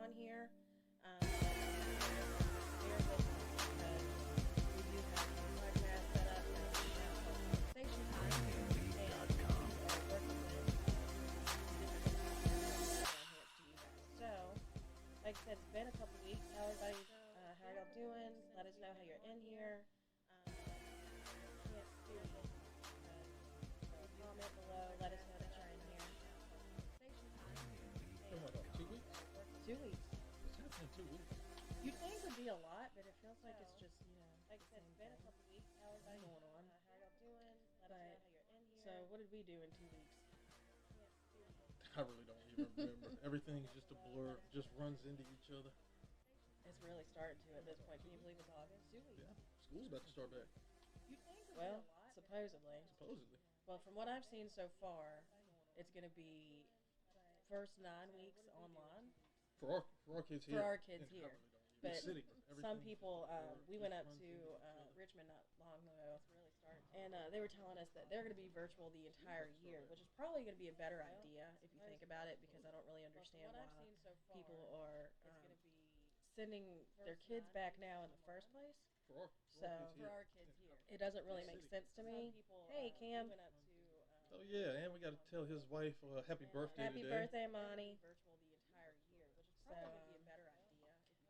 on here. Bear with us because we do have some podcast set up and we have some conversation time and we are working with enhance to you guys. So, like I said, it's been a couple weeks. How are y'all doing? Let us know how you're in here. Can't see you. Comment below. Let us know that you're in here. What, 2 weeks? 2 weeks. It's happened in 2 weeks. You'd think it would be a lot, but it feels like it's just, like I said, it's been a couple weeks. How is that going on? How are y'all doing? Let us know how you're in here. So, what did we do in 2 weeks? I really don't even remember. Everything's just a blur. Just runs into each other. It's really started to at this point. Can you believe it's August? 2 weeks. Yeah, school's about to start back. Well, supposedly. Supposedly. Well, from what I've seen so far, it's going to be first 9 weeks online. For our kids here. For our kids here. But city, some people, we went up to Richmond not long ago, and they were telling us that they're going to be virtual the entire year, which is probably going to be a better idea if you think about it, because I don't really understand why people are sending their kids back now in the first place. For our kids here. It doesn't really make sense to me. Hey, Cam. Oh yeah, and we got to tell his wife happy birthday Happy today. birthday, Monty. So,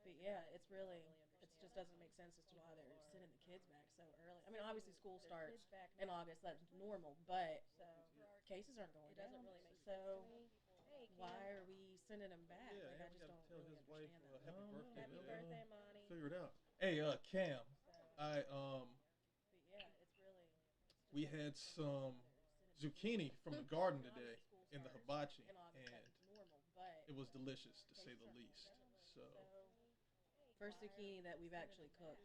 but yeah, it just doesn't make sense as to why they're sending the kids back so early. I mean, obviously school starts in August, that's normal, but cases aren't going down. So why are we sending them back? Yeah, Like, I and we just got to don't tell really his wife understand that. happy birthday. Happy birthday, Monty. Figure it out. Hey, Cam, we had some zucchini from the garden today in the hibachi, and it was delicious to say the least. So, First zucchini that we've actually cooked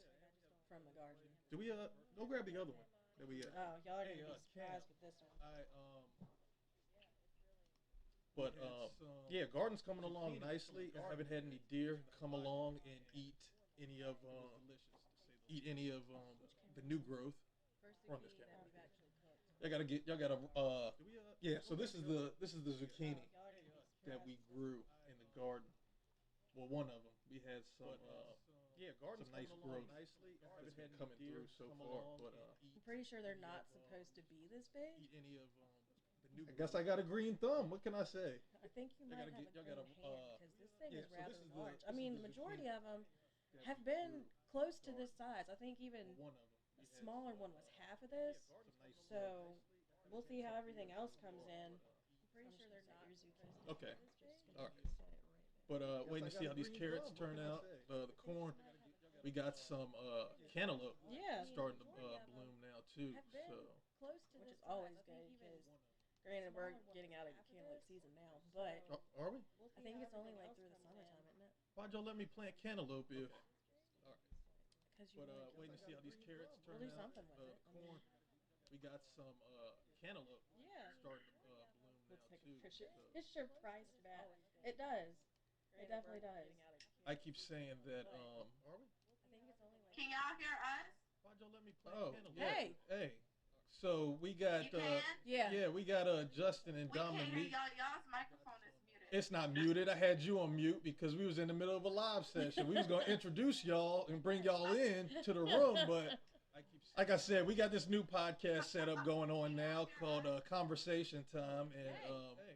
from the garden. do we go grab the other one that we Oh, y'all are Hey, gonna be surprised with this one. Yeah, garden's coming along nicely. I haven't had any deer come along and eat any of the new growth. First Run this zucchini camera. that we've actually cooked. Y'all gotta yeah. So this is the zucchini that we grew in the garden. Well, one of them. We had some some nice growth that's been coming through so far. But I'm pretty sure they're not supposed to be this big. eat any of the new. I guess I got a green thumb. What can I say? I think you might have a green hand because this thing is so rather this is large. the I mean, the majority of them have been close to this size. I think even One of them. the smaller one was half of this. So we'll see how everything else comes in. I'm pretty sure they're not your zucchini. Okay. All right. But waiting to see how these carrots turn out. The corn. We got some cantaloupe Yeah. starting to bloom now too. Have been So close to this, which is always good because, granted, we're getting out of the cantaloupe season now, but are we? I think it's only like through the summertime, isn't it? Why'd y'all let me plant cantaloupe if? All right. Because you But waiting to see how these carrots turn we'll do out. something with it. Corn. We got some cantaloupe Yeah. starting to bloom now Looks like too. a picture. So It sure priced bad. It does. It definitely does. I keep saying that. Are we? I think it's only like. Can y'all hear us? Why'd y'all let me plant cantaloupe? Hey. Hey. So we got. You can? Yeah. We got Justin and We can't hear Dominique. y'all's microphone is muted. It's not muted. I had you on mute because we was in the middle of a live session. We was gonna introduce y'all and bring y'all in to the room, but like I said, we got this new podcast set up going on now called Conversation Time, and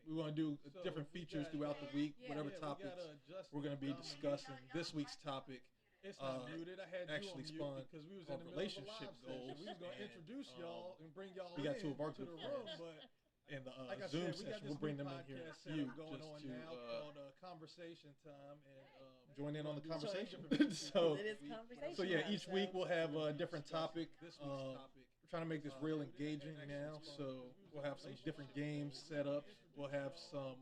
we want to do different features throughout the week, whatever topics we're gonna be discussing. This week's topic. It's not muted. I had actually you spun on mute because we was in called the middle relationship of a live goals. session. We was gonna and, introduce y'all and bring y'all we got in two of our to good the room, friends. but in the like I Zoom said, we got session, this we'll bring new them in here podcast to you setup going just on to now called Conversation Time, and join in on the we're gonna do conversation. something so, It is conversation. so yeah, time, each so- week we'll have a different topic. this week's topic. We're trying to make this real engaging now, so we'll have some different games set up. We'll have some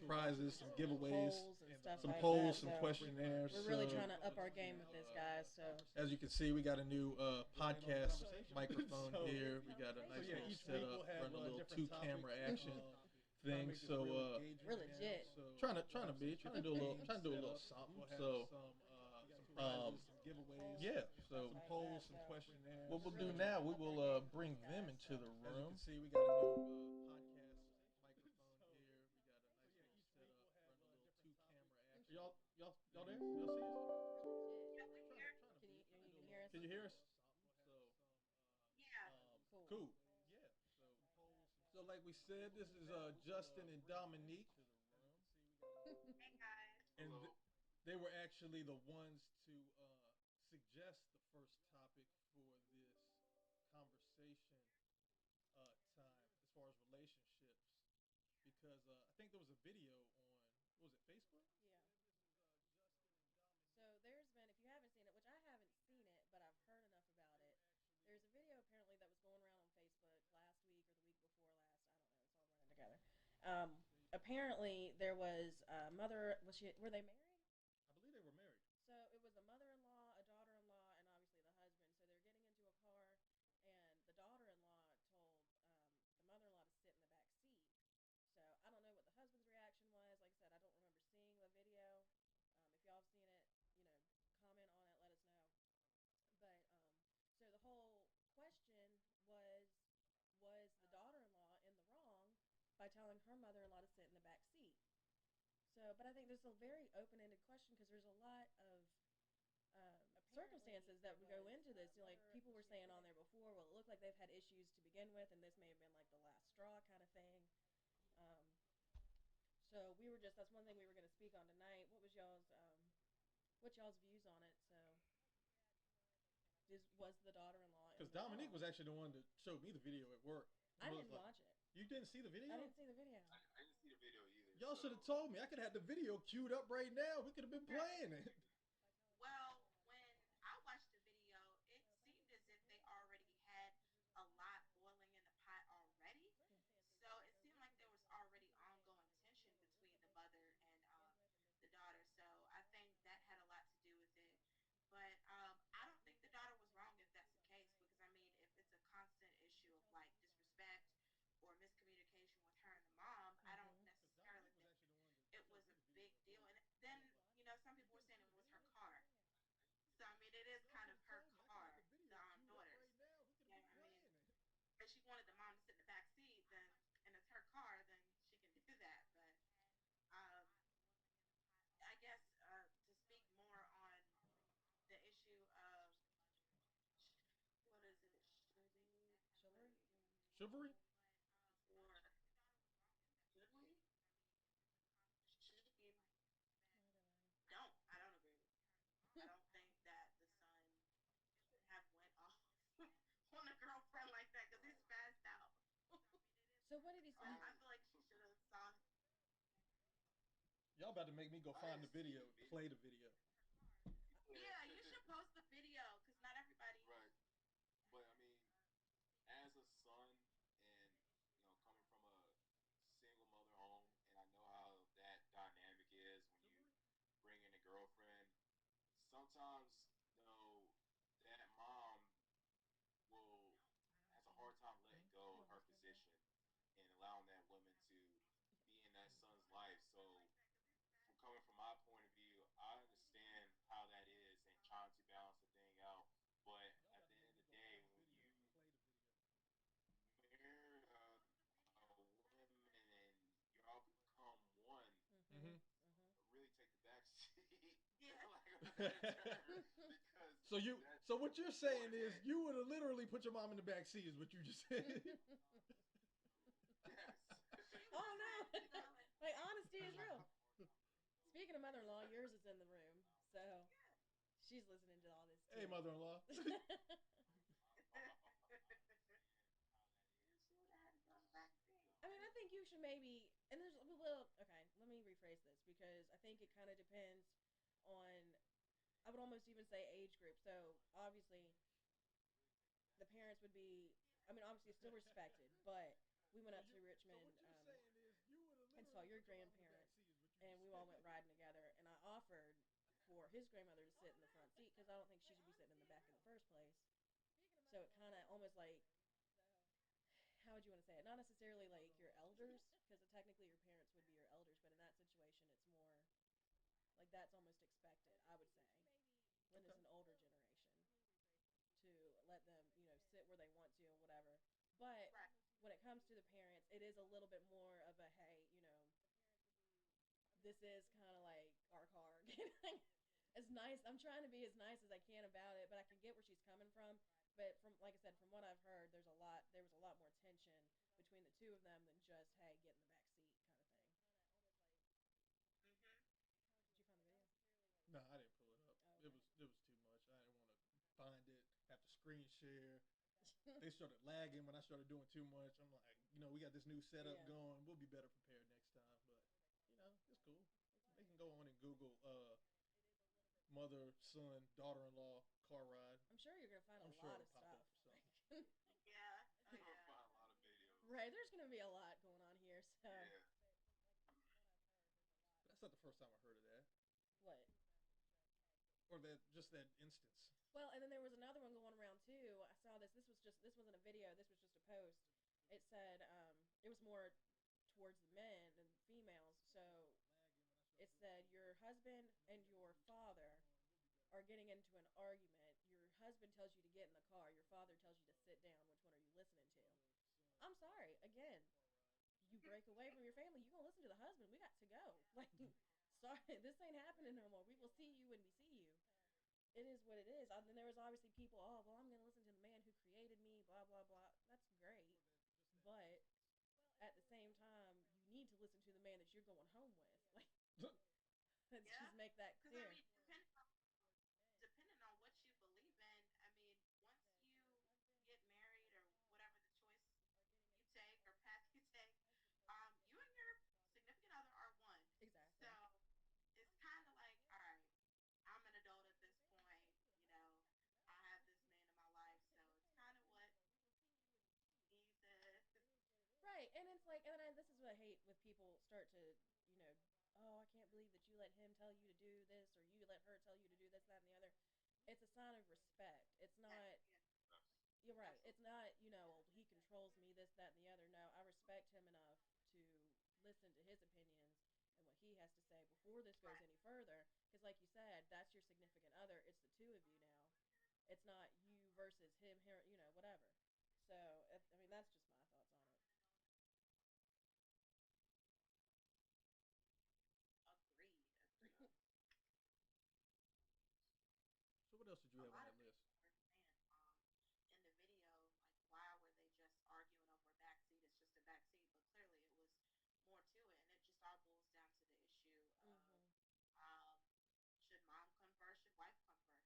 prizes, some giveaways, polls and stuff some like polls, that, some so questionnaires. We're really so, trying to up our game with this, guys. So as you can see, we got a new podcast microphone So- here. We got a nice yeah, little each week setup, we'll have, running a little different two-camera topics, action trying thing. to make this So real engaging we're now. legit. So trying to do a little something. we'll have So prizes, some giveaways, yeah, so some polls, some questionnaires. what we'll do now, we will bring them into the As you room. can see, we got a new podcast microphone here. We got a nice little setup, run a little two-camera action. Are y'all there? Y'all see us? Yeah, we here. Can you hear us? Can you hear us? Yeah. Cool. Cool. So like we said, this is Justin and Dominique, Hey guys. and they were actually the ones to suggest the first topic for this conversation time as far as relationships, because I think there was a video on, what was it, Facebook? So there's been, if you haven't seen it, which I haven't seen it, but I've heard enough about it. There's a video apparently that was going around on Facebook last week or the week before last. I don't know. It's all running together. Apparently there was a mother. Were they married? I believe they were married. So it was a mother-in-law, a daughter-in-law, and obviously the husband. So they're getting into a car, and the daughter-in-law told the mother-in-law to sit in the back seat. So I don't know what the husband's reaction was. Like I said, I don't remember seeing the video. If y'all have seen it, comment on it, let us know. But so the whole question was the daughter-in-law in the wrong by telling her mother-in-law to sit in the back seat? So, but I think this is a very open-ended question because there's a lot of circumstances that would go into this. Like people were saying on there before, well, it looked like they've had issues to begin with, and this may have been like the last straw kind of thing. Um, so that's one thing we were going to speak on tonight. What's y'all's views on it? So, was the daughter-in-law? Because Dominique was actually the one that showed me the video at work. I didn't watch it. You didn't see the video? I didn't see the video. I didn't see the video either. Y'all should have told me. I could have had the video queued up right now. We could have been playing it. Well, when I watched the video, it seemed as if they already had a lot boiling in the pot already. So it seemed like there was already ongoing tension between the mother and the daughter. So I think that had a lot to do with it. But I don't think the daughter was wrong if that's the case, because I mean, if it's a constant issue of like disrespect or miscommunication with her and the mom, I don't necessarily think it was a big deal. And then, some people were saying it was her car. So I mean, it is kind of her car, the daughter's. Yeah, I mean, if she wanted the mom to sit in the back seat, then and it's her car, then she can do that. But um, I guess to speak more on the issue of what is it, Chivalry? Chivalry? or should we? Should we? I don't agree with it. I don't think that the son should have went off on a girlfriend like that because he's spazzed out. So what did he say? I feel like she should have saw. Y'all about to make me go find the video, play the video. Yeah, you should post the video because not everybody. Right. But I mean, as a son, and coming from a single mother home, and I know how that dynamic is when you bring in a girlfriend. Sometimes, that mom has a hard time letting go of her position and allowing that woman to be in that son's life. So, coming from my point of view, I understand how that is and trying to balance the thing out. But at the end of the day, when you marry a woman and y'all become one, Mm-hmm. really take the back seat. Yeah. So what you're saying is you would have literally put your mom in the back seat, is what you just said. Yes. Oh no! Like honesty is real. Speaking of mother-in-law, yours is in the room, so she's listening to all this too. Hey, mother-in-law. I mean, I think you should maybe, and there's a little, okay, let me rephrase this because I think it kind of depends on, I would almost even say age group. So obviously the parents would be, I mean, obviously still respected, but we went up to Richmond and saw your grandparents, and we all went riding together, and I offered for his grandmother to sit in the front seat because I don't think she should be sitting in the back in the first place. So it kind of almost like, how would you want to say it? Not necessarily like your elders, because technically your parents would be your elders, but in that situation, it's more like that's almost expected, I would say, when it's an older generation, to let them, sit where they want to and whatever. But Right. when it comes to the parents, it is a little bit more of a, hey, this is kind of like our car as nice. I'm trying to be as nice as I can about it, but I can get where she's coming from. But from like I said, from what I've heard, there was a lot more tension between the two of them than just hey, get in the back seat kind of thing. Mhm. Did you find the video? No, I didn't pull it up. Oh, It okay. was too much. I didn't want to find it. Have to screen share. They started lagging when I started doing too much. I'm like, we got this new setup Yeah. going. We'll be better prepared next time. But it's cool. They can go on and Google mother, son, daughter-in-law car ride. I'm sure you're gonna find I'm a sure lot of it'll pop stuff. up or something. Yeah. Oh You're gonna yeah. find a lot of videos. Right, there's gonna be a lot going on here. So Yeah. But that's not the first time I heard of that, what? or that just that instance. Well, and then there was another one going around too. I saw this. This wasn't a video. This was just a post. It said it was more towards the men than the females. So it said your husband and your father are getting into an argument. Your husband tells you to get in the car. Your father tells you to sit down. Which one are you listening to? I'm sorry. Again, you break away from your family. You gonna listen to the husband? We got to go. Like, sorry, this ain't happening no more. We will see you when we see you. It is what it is. And then there was obviously people, oh, well, I'm going to listen to the man who created me, blah, blah, blah. That's great. But at the same time, you need to listen to the man that you're going home with. Like, let's Yeah. just make that Because clear. I mean, depending on what you believe in, I mean, once you get married or whatever the choice you take or path you take, you and your significant other are one. Exactly. So it's kind of like, all right, I'm an adult at this point. You know, I have this man in my life, so it's kind of what he said. Right. And it's like, and then this is what I hate with people start to, you know, oh, I can't believe that you let him tell you to do this or you let her tell you to do this, that, and the other. It's a sign of respect. It's not, you're right. It's not, he controls me, this, that, and the other. No, I respect him enough to listen to his opinions and what he has to say before this goes Right. any further. Because, like you said, that's your significant other. It's the two of you now. It's not you versus him, here, whatever. So, I mean, that's just my thoughts on it. Agreed. Agreed. So what else did you A have on lot of that list? people were saying in the video, like, why were they just arguing over a backseat? It's just a backseat, but clearly it was more to it, and it just all boils down to the issue of Mm-hmm. um, should mom come first? Should wife come first?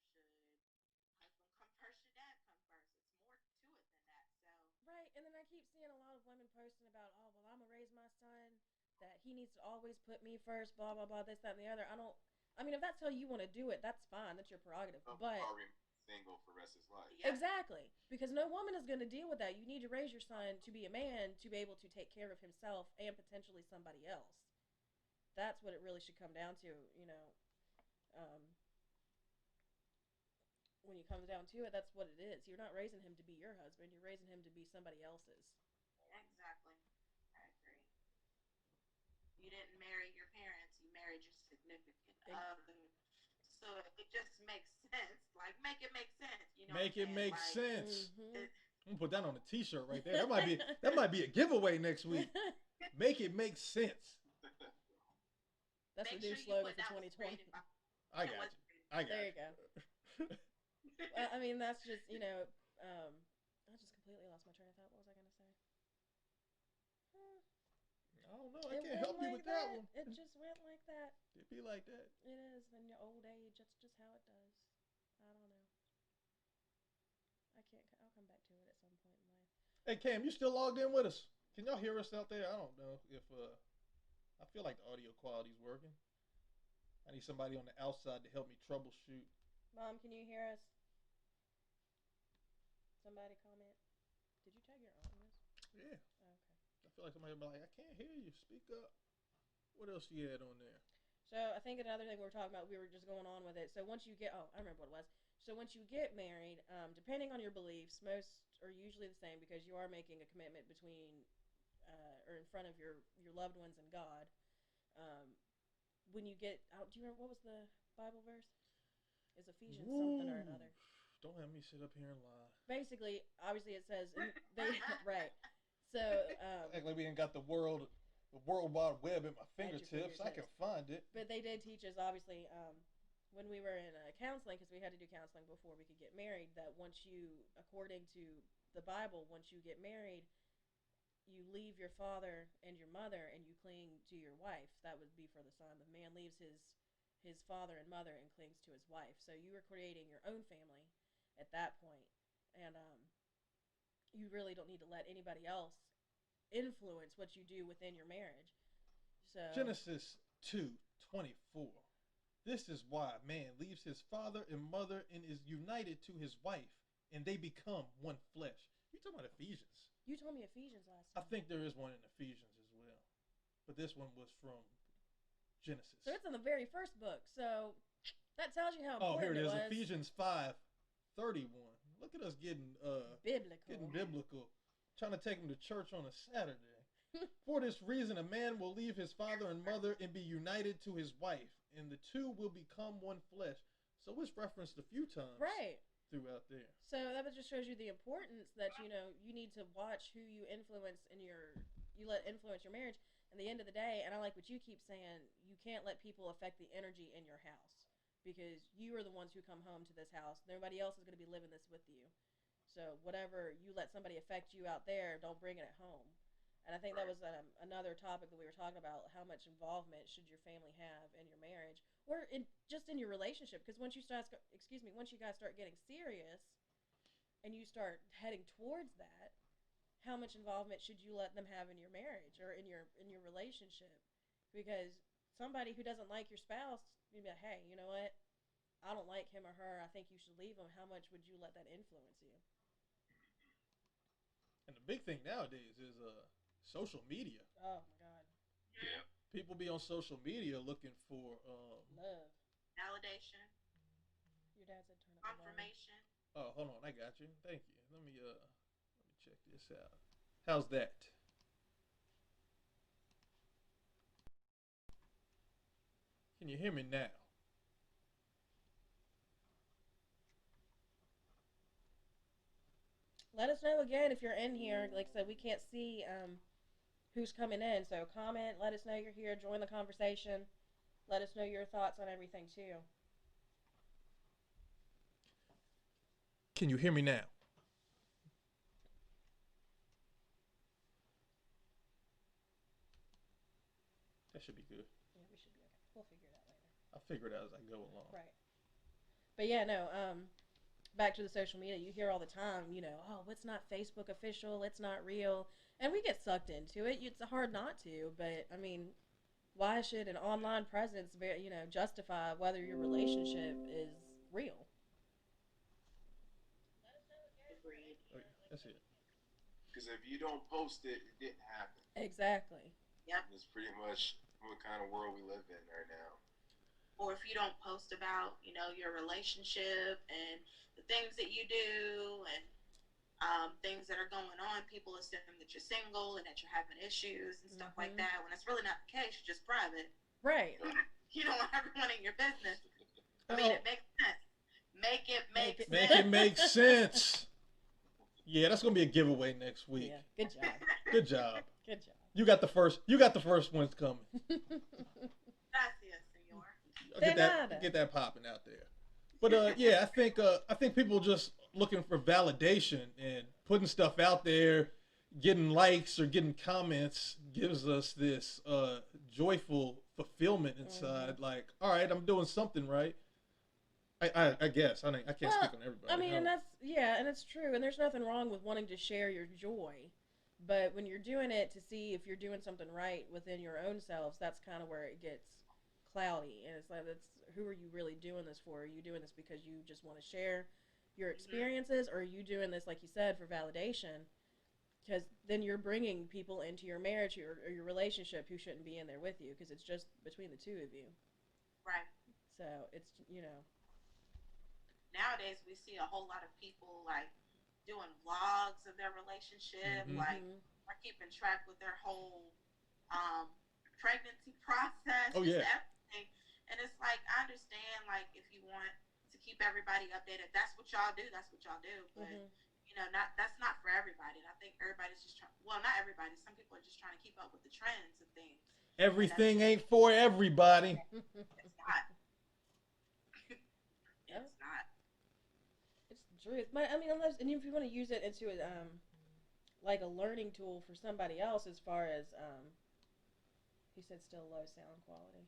Should husband come first? Should dad come first? It's more to it than that. So Right, and then I keep seeing a lot of women posting about, oh, well, I'm gonna raise my son, that he needs to always put me first, blah blah blah, this, that, and the other. I don't. I mean, if that's how you want to do it, that's fine. That's your prerogative. Some But are remain single for the rest of his life. yeah, exactly, because no woman is gonna deal with that. You need to raise your son to be a man to be able to take care of himself and potentially somebody else. That's what it really should come down to. Um, when it comes down to it, that's what it is. You're not raising him to be your husband. You're raising him to be somebody else's. exactly. I agree. You didn't marry your parents. You married your significant other. So it just makes sense. Like, make it make sense. You know Make what it I'm saying? make Like, sense. Mm-hmm. I'm gonna put that on a T-shirt right there. That might be a giveaway next week. Make it make sense. That's make the new sure you slogan put for that was 2020. created by. I It got was you. created I got There you. you go. Well, I mean, that's just, I just completely lost my train of thought. What was I going to say? I don't know. I It can't went help you like with that that. one. It just went like that. It be like that. It is. In your old age, that's just how it does. I don't know. I can't. I'll come back to it at some point in life. Hey Cam, you still logged in with us? Can y'all hear us out there? I don't know if I feel like the audio quality's working. I need somebody on the outside to help me troubleshoot. Mom, can you hear us? Somebody comment. Did you tag your aunt in this? Yeah. Oh, okay. I feel like somebody will be like, I can't hear you. Speak up. What else you had on there? So I think another thing we were talking about, we were just going on with it. So once you get, I remember what it was. So once you get married, depending on your beliefs, most are usually the same because you are making a commitment between, or in front of your loved ones and God. Um, when you get out, do you remember what was the Bible verse? It's Ephesians something or another. Don't have me sit up here and lie. Basically, obviously it says they right. So Act like we ain't got the World Wide Web at my At your fingertips. I can fingertips. find it. But they did teach us obviously when we were in counseling, because we had to do counseling before we could get married, that once you, according to the Bible, once you get married, you leave your father and your mother and you cling to your wife. That would be for the son. The man leaves his father and mother and clings to his wife. So you were creating your own family at that point, and you really don't need to let anybody else influence what you do within your marriage. So Genesis 2:24. This is why a man leaves his father and mother and is united to his wife, and they become one flesh. You talking about Ephesians? you told me Ephesians last I time. think there is one in Ephesians as well, but this one was from Genesis. So it's in the very first book. So that tells you how Oh, here important it is. was. Ephesians 5:31. Look at us getting Biblical. biblical. Trying to take them to church on a Saturday. For this reason, a man will leave his father and mother and be united to his wife, and the two will become one flesh. So it's referenced a few times Right. throughout there. So that just shows you the importance that you need to watch who you influence in you let influence your marriage. At the end of the day, and I like what you keep saying, you can't let people affect the energy in your house because you are the ones who come home to this house. Nobody else is going to be living this with you. So whatever you let somebody affect you out there, don't bring it at home. And I think that was another topic that we were talking about. How much involvement should your family have in your marriage, or just in your relationship? Because once once you guys start getting serious, and you start heading towards that, how much involvement should you let them have in your marriage or in your relationship? Because somebody who doesn't like your spouse, you'd be like, hey, you know what? I don't like him or her. I think you should leave him. How much would you let that influence you? And the big thing nowadays is social media. Oh my God, Yeah. People be on social media looking for love. Validation, Your dad said turn up the volume. confirmation. oh, hold on, I got you. Thank you. Let me check this out. How's that? Can you hear me now? Let us know again if you're in here. Like I said, we can't see who's coming in. So comment, let us know you're here, join the conversation. Let us know your thoughts on everything too. Can you hear me now? That should be good. Yeah, we should be okay. We'll figure it out later. I'll figure it out as I go along. Right. But yeah, no, back to the social media, you hear all the time, oh, it's not Facebook official, it's not real. And we get sucked into it. It's hard not to, but I mean, why should an online presence, justify whether your relationship is real? Agreed. Oh, yeah, that's it. Because if you don't post it, it didn't happen. Exactly. Yep. It's pretty much what kind of world we live in right now. Or if you don't post about, your relationship and the things that you do and things that are going on, people assume that you're single and that you're having issues and stuff like that. When it's really not the case, you're just private. Right. You don't want everyone in your business. I Oh. mean, it makes sense. Make it make sense. Make it make sense. Yeah, that's gonna be a giveaway next week. Yeah. Good job. Good job. Good job. You got the first ones coming. Gracias, senor. Get that popping out there. But yeah, I think people just looking for validation and putting stuff out there, getting likes or getting comments gives us this joyful fulfillment inside. Mm-hmm. Like, all right, I'm doing something right. I guess I can't speak on everybody. I mean, and it's true, and there's nothing wrong with wanting to share your joy, but when you're doing it to see if you're doing something right within your own selves, that's kind of where it gets cloudy, and it's like, who are you really doing this for? Are you doing this because you just want to share your experiences, or are you doing this, like you said, for validation? Because then you're bringing people into your marriage or your relationship who shouldn't be in there with you, because it's just between the two of you. Right. So it's Nowadays, we see a whole lot of people like doing vlogs of their relationship, Mhm. like are keeping track with their whole pregnancy process, Oh, just yeah. everything. And it's like, I understand, like, if you want to keep everybody updated, that's what y'all do. That's what y'all do. But that's not for everybody. And I think everybody's just trying. Well, not everybody. Some people are just trying to keep up with the trends and things. Everything ain't for everybody. It's not. truth. But I mean, unless and if you want to use it into a like a learning tool for somebody else, as far as he said, still low sound quality.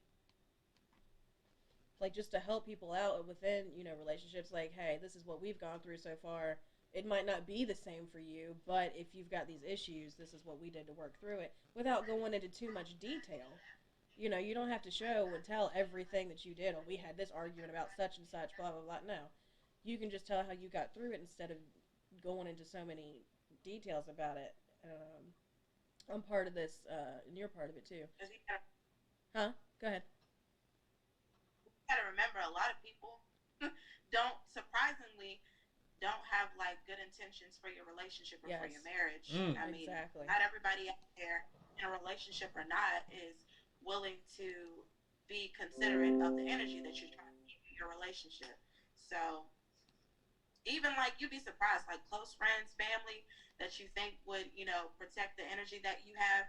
Like just to help people out within relationships. Like, hey, this is what we've gone through so far. It might not be the same for you, but if you've got these issues, this is what we did to work through it without going into too much detail. You don't have to show and tell everything that you did. Oh, we had this argument about such and such, blah, blah, blah. No. You can just tell how you got through it instead of going into so many details about it. I'm part of this, and you're part of it too. Huh? Go ahead. Got to remember, a lot of people don't, surprisingly, don't have like good intentions for your relationship or for your Yes. marriage. I mean, Exactly. not everybody out there in a relationship or not is willing to be considerate of the energy that you're trying to keep in your relationship. So even like you'd be surprised, like close friends, family that you think would, protect the energy that you have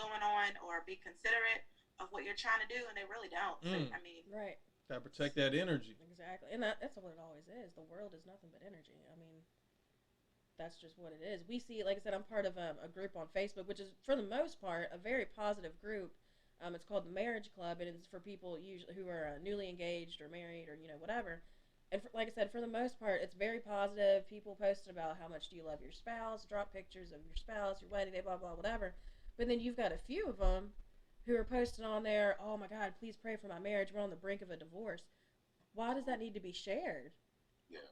going on or be considerate of what you're trying to do, and they really don't. So I mean, Right. Gotta protect that energy. Exactly. And that's what it always is. The world is nothing but energy. I mean, that's just what it is. We see, like I said, I'm part of a group on Facebook, which is, for the most part, a very positive group. It's called the Marriage Club, and it's for people usually who are newly engaged or married or, whatever. And like I said, for the most part, it's very positive. People posting about how much do you love your spouse, drop pictures of your spouse, your wedding day, blah, blah, whatever. But then you've got a few of them who are posting on there, oh my God, please pray for my marriage. We're on the brink of a divorce. Why does that need to be shared?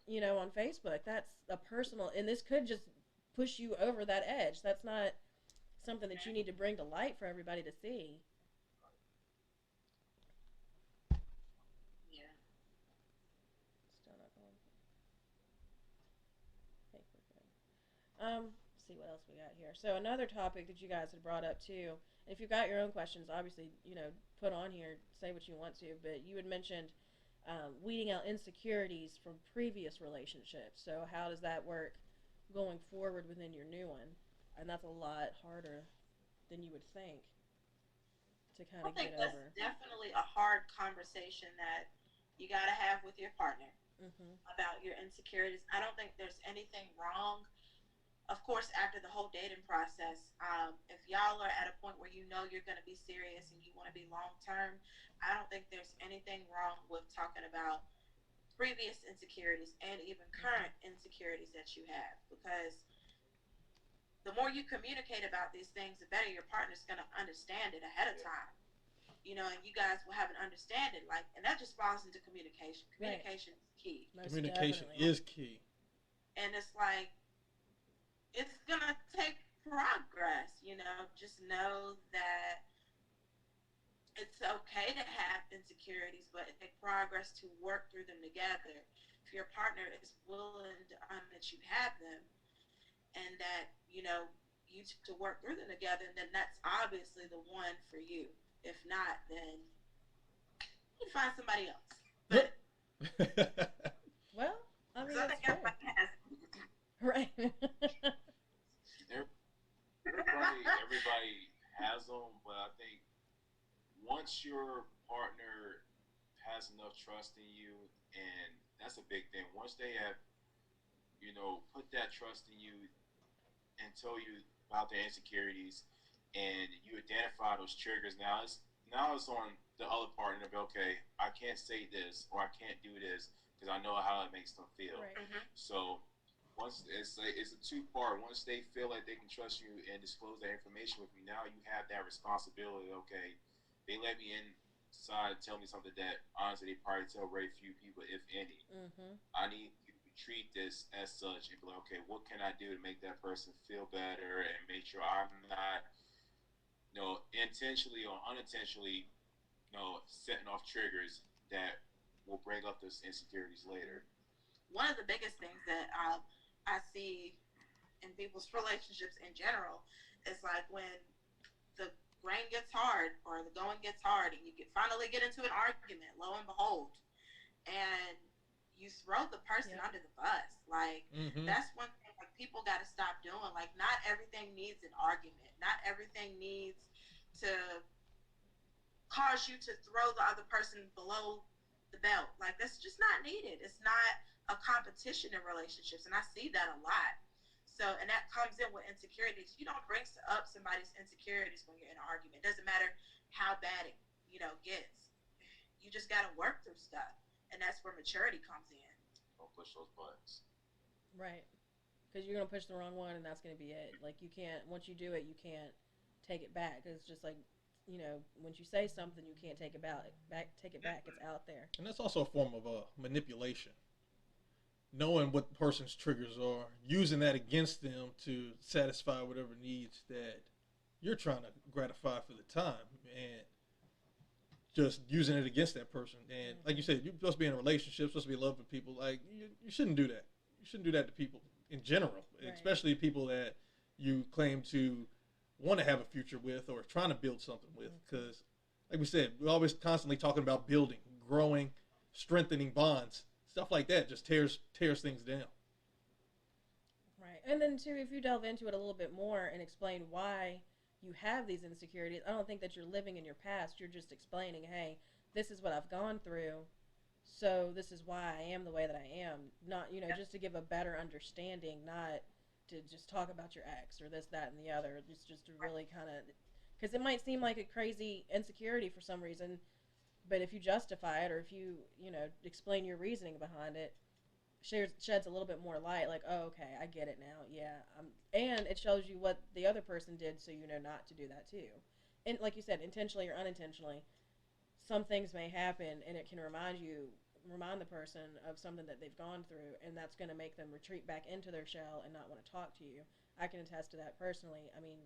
Yeah. On Facebook. That's a personal, and this could just push you over that edge. That's not something that you need to bring to light for everybody to see. yeah. Still not going. Hey, we're good. See what else we got here. So another topic that you guys had brought up too. If you've got your own questions, obviously, put on here, say what you want to. But you had mentioned weeding out insecurities from previous relationships. So how does that work going forward within your new one? And that's a lot harder than you would think to kind I of think get that's over. definitely a hard conversation that you got to have with your partner Mhm. about your insecurities. I don't think there's anything wrong. Of course, after the whole dating process, if y'all are at a point where you know you're going to be serious and you want to be long term, I don't think there's anything wrong with talking about previous insecurities and even Mhm. current insecurities that you have, because the more you communicate about these things, the better your partner's going to understand it ahead of time. And you guys will have an understanding, like, and that just falls into communication. Right. Communication is key. Most Communication definitely. is key. And it's like, it's going to take progress, just know that it's okay to have insecurities, but it takes progress to work through them together. If your partner is willing to that you have them, and that you to work through them together, then that's obviously the one for you. If not, then you find somebody else. But Well, I mean, I it's think true. everybody has. Right. Everybody has them, but I think once your partner has enough trust in you, and that's a big thing. Once they have, put that trust in you and tell you about their insecurities, and you identify those triggers. Now it's on the other partner to be okay. I can't say this or I can't do this because I know how it makes them feel. Right. Mm-hmm. So once it's a two part. Once they feel like they can trust you and disclose that information with you, now you have that responsibility. Okay, they let me inside and tell me something that honestly they probably tell very few people, if any. Mhm. I need you to treat this as such and be like, okay, what can I do to make that person feel better and make sure I'm not, intentionally or unintentionally, setting off triggers that will bring up those insecurities later. One of the biggest things that I see in people's relationships in general is like when the grain gets hard or the going gets hard and you finally get into an argument, lo and behold, and you throw the person Yep. under the bus. Like, Mm-hmm. that's one thing like people got to stop doing. Like, not everything needs an argument. Not everything needs to cause you to throw the other person below the belt. Like, that's just not needed. It's not a competition in relationships, and I see that a lot. So, and that comes in with insecurities. You don't bring up somebody's insecurities when you're in an argument. It doesn't matter how bad it, gets. You just got to work through stuff, and that's where maturity comes in. Don't push those buttons. Right. Because you're gonna push the wrong one, and that's gonna be it. Like you can't. Once you do it, you can't take it back. Cause it's just like, once you say something, you can't take it back. Take it back. It's out there. And that's also a form of manipulation. Knowing what the person's triggers are, using that against them to satisfy whatever needs that you're trying to gratify for the time, and just using it against that person. And like you said, you're supposed to be in a relationship, supposed to be loving people. Like you shouldn't do that. You shouldn't do that to people in general, Right. especially people that you claim to want to have a future with or trying to build something with. Because, like we said, we're always constantly talking about building, growing, strengthening bonds. Stuff like that just tears things down. Right. And then too, if you delve into it a little bit more and explain why you have these insecurities, I don't think that you're living in your past. You're just explaining, hey, this is what I've gone through, so this is why I am the way that I am. Not, just to give a better understanding, not to just talk about your ex or this, that, and the other. It's just to really kind of, because it might seem like a crazy insecurity for some reason, but if you justify it or if you, explain your reasoning behind it, sheds a little bit more light. Like, oh, okay, I get it now. Yeah, and it shows you what the other person did, so you know not to do that too. And like you said, intentionally or unintentionally, some things may happen, and it can remind the person of something that they've gone through, and that's going to make them retreat back into their shell and not want to talk to you. I can attest to that personally. I mean,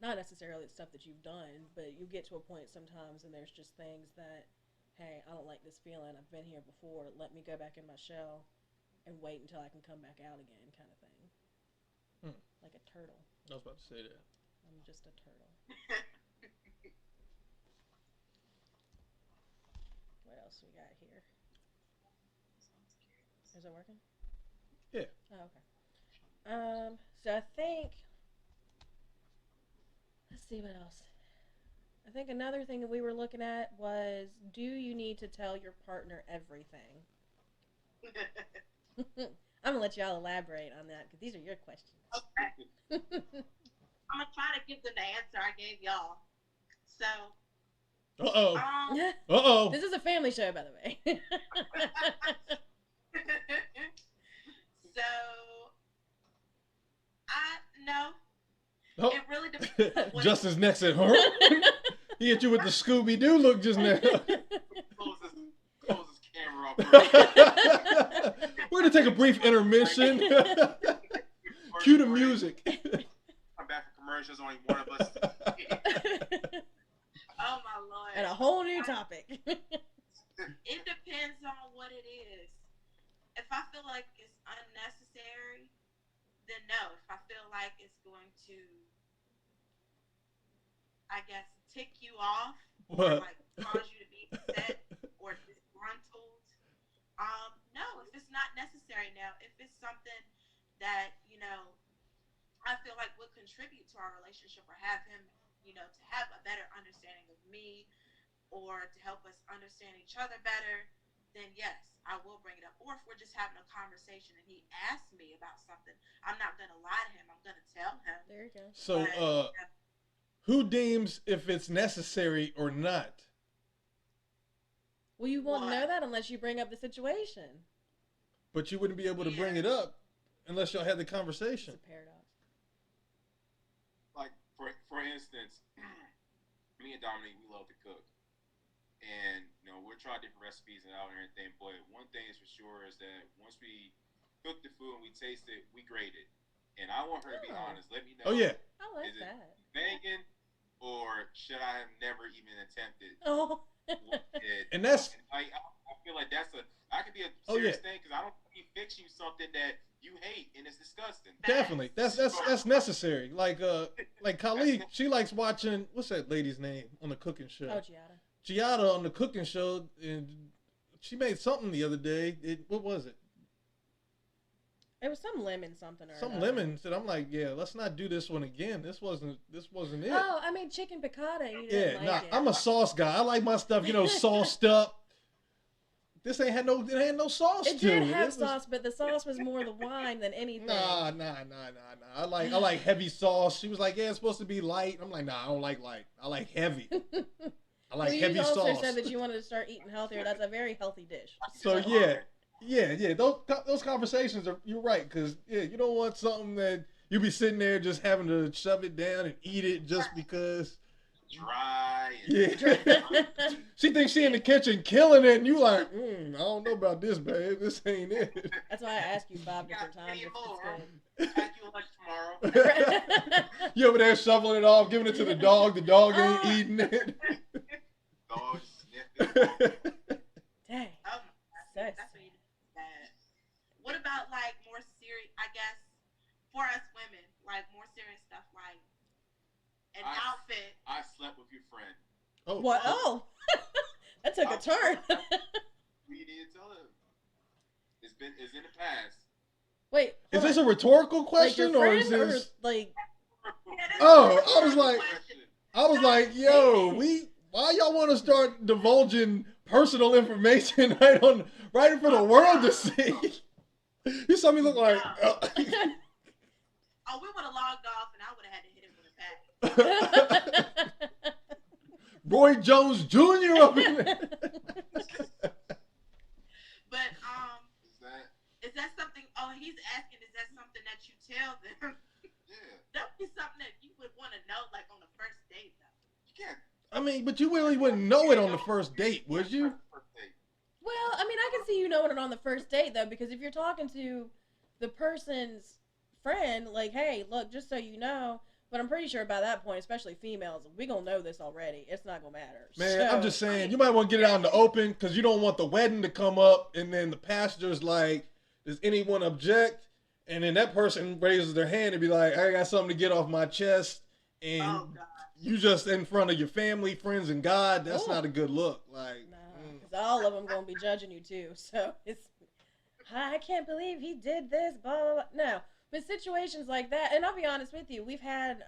not necessarily the stuff that you've done, but you get to a point sometimes, and there's just things that, hey, I don't like this feeling. I've been here before. Let me go back in my shell and wait until I can come back out again, kind of thing. Like a turtle. I was about to say that. I'm just a turtle. What else we got here? Is it working? Yeah. Oh, okay. So I think, let's see what else. I think another thing that we were looking at was, do you need to tell your partner everything? I'm going to let y'all elaborate on that, because these are your questions. Okay. I'm going to try to give them the answer I gave y'all. So. Uh-oh. This is a family show, by the way. So, no. Oh. It really depends on what Justin's next at her. He hit you with the Scooby-Doo look just now. Close this camera off. We're going to take a brief intermission. Cue the music. I'm back from commercials, only one of us. Oh, my Lord. And a whole new topic. It depends on what it is. If I feel like it's unnecessary, then no. If I feel like it's going to, I guess, tick you off, or like cause you to be upset or disgruntled, no. If it's not necessary now, if it's something that I feel like would contribute to our relationship or have him, to have a better understanding of me or to help us understand each other better, then yes, I will bring it up. Or if we're just having a conversation and he asks me about something, I'm not going to lie to him. I'm going to tell him. There you go. So, who deems if it's necessary or not? Well, you won't know that unless you bring up the situation. But you wouldn't be able to bring it up unless y'all had the conversation. It's a paradox. Like, for instance, me and Dominique, we love to cook. And, we'll try different recipes and out and everything. But one thing is for sure is that once we cook the food and we taste it, we grade it. And I want her to be honest. Let me know. Oh, yeah. I like is it that. banging or should I have never even attempted? Oh. And that's. I feel like I could be a serious thing because I don't be fixing you something that you hate and it's disgusting. Definitely. That's necessary. Like Khalid, she likes watching, what's that lady's name on the cooking show? Oh, Giada. Giada on the cooking show, and she made something the other day. What was it? It was some lemon something or some lemon. Said, I'm like, yeah, let's not do this one again. This wasn't it. Oh, I made chicken piccata. You didn't like it. I'm a sauce guy. I like my stuff, sauced up, this ain't had no sauce It to it. did have was, sauce, but the sauce was more the wine than anything. Nah. I like heavy sauce. She was like, yeah, it's supposed to be light. I'm like, nah, I don't like light. I like heavy. I like heavy you also sauce. said that you wanted to start eating healthier. That's a very healthy dish. So yeah. Those conversations are. You're right, because you don't want something that you be sitting there just having to shove it down and eat it just because. Dry. Yeah. She thinks she in the kitchen killing it, and you like, I don't know about this, babe. This ain't it. That's why I asked you 5 different times if it's good. Pack you lunch tomorrow. You over there shoveling it off, giving it to the dog. The dog ain't eating it. Dog sniffing. Dang. That's really bad. What about like more serious? I guess for us women, like more serious stuff, like an outfit. I slept with your friend. Oh, What? Oh, that took a turn. We need to tell him. It's in the past. Wait, is this a rhetorical question like your or friend is this? or like? Oh, I was like, yo, why y'all want to start divulging personal information right in front of the world to see? You saw me look like. Oh, we would have logged off, and I would have had to hit him with a bat. Roy Jones Jr. up in there. But Is that? is that something? Oh, he's asking, is that something that you tell them? Yeah. That would be something that you would want to know, like on the first date, though. You can't. I mean, but you really wouldn't know it on the first date, would you? First date. Well, I mean, I can see you knowing it on the first date though, because if you're talking to the person's friend, like, hey, look, just so you know. But I'm pretty sure by that point, especially females, we gonna know this already. It's not gonna matter. Man, So, I'm just saying, you might want to get it out in the open because you don't want the wedding to come up and then the pastor's like, does anyone object? And then that person raises their hand and be like, I got something to get off my chest. And Oh God. you just in front of your family, friends, and God. That's not a good look. Like, because all of them gonna be judging you too. So it's, I can't believe he did this. Blah blah blah. No, but situations like that, and I'll be honest with you, we've had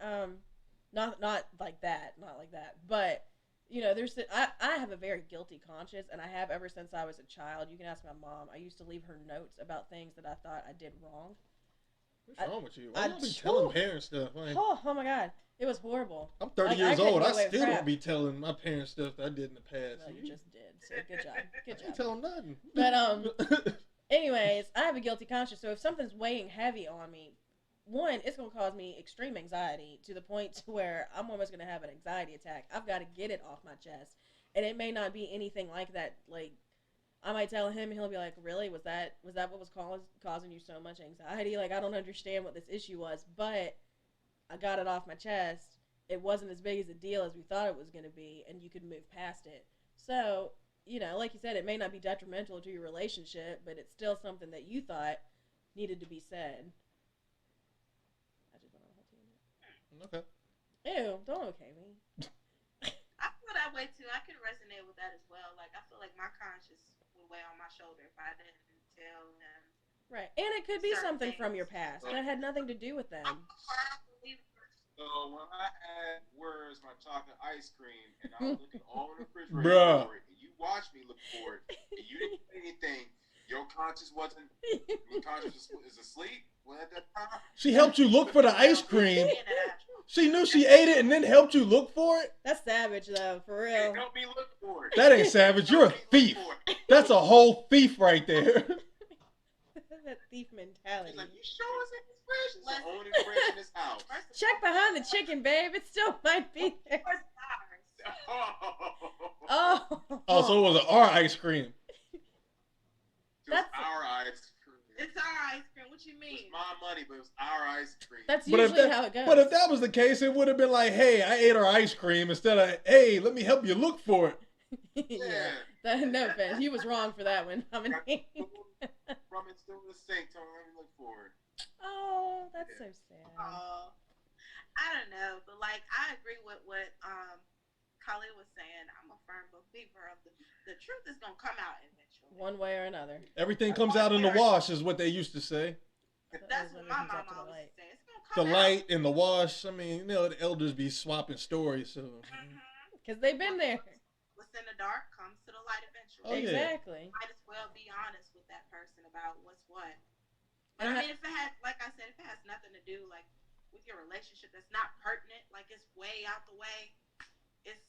not like that, but you know, I have a very guilty conscience, and I have ever since I was a child. You can ask my mom. I used to leave her notes about things that I thought I did wrong. what's wrong with you? Why you be telling parents stuff? Like, Oh my God, it was horrible. I'm 30 Like, years couldn't old. get I away with still crap. don't be telling my parents stuff that I did in the past. Well, you just did. So good job. Good I ain't job. tell them nothing. But anyways, I have a guilty conscience, so if something's weighing heavy on me, one, it's gonna cause me extreme anxiety to the point to where I'm almost gonna have an anxiety attack. I've got to get it off my chest, and it may not be anything like that. Like, I might tell him, and he'll be like, "Really? Was that what was causing you so much anxiety? Like, I don't understand what this issue was, but I got it off my chest. It wasn't as big as a deal as we thought it was gonna be, and you could move past it. So." You know, like you said, it may not be detrimental to your relationship, but it's still something that you thought needed to be said. I just went on a whole tangent. Okay. Ew, don't okay me. I feel that way too. I can resonate with that as well. Like, I feel like my conscience would weigh on my shoulder if I didn't tell them. Right, and it could be Certain something from things. your past that had nothing to do with them. I'm a firm believer. So when I had where's my chocolate ice cream and I was looking all in the refrigerator Bruh. for it, and you watched me look for it, and you didn't say anything, your conscience wasn't, your conscience is asleep at that time. She helped you look for the ice cream. Being that She knew she ate it and then helped you look for it? That's savage, though, for Hey, real. help me look for it. That ain't savage. You're a thief. That's a whole thief right there. That thief mentality. She's like, you sure it's in this fridge? It's the only fridge in this house. First of Check behind the chicken, babe. It still might be there. all, it's ours. Oh. Oh, so it was our ice cream. It was That's- our ice cream. It's our ice cream. What you It mean? was my money, but it was our ice cream. That's But if, usually that, how it goes. but if that was the case, it would have been like, hey, I ate our ice cream instead of, hey, let me help you look for it. Yeah. No offense. He was wrong for that one. I mean, From it's still in the sink. Tell me, let me look for it. oh, that's so sad. I don't know, but like I agree with what Khalid was saying. I'm a firm believer of the truth is gonna come out eventually. One way or another. Everything comes out in the wash is what they used to say. That's what my mom always said. It's gonna The come out. light and the wash. I mean, you know, the elders be swapping stories. So Because they've been there. What what's in the dark comes to the light Oh eventually. yeah. Exactly. Might as well be honest with that person about what's what. But And I mean, if it has, like I said, if it has nothing to do like with your relationship, that's not pertinent, like it's way out the way. It's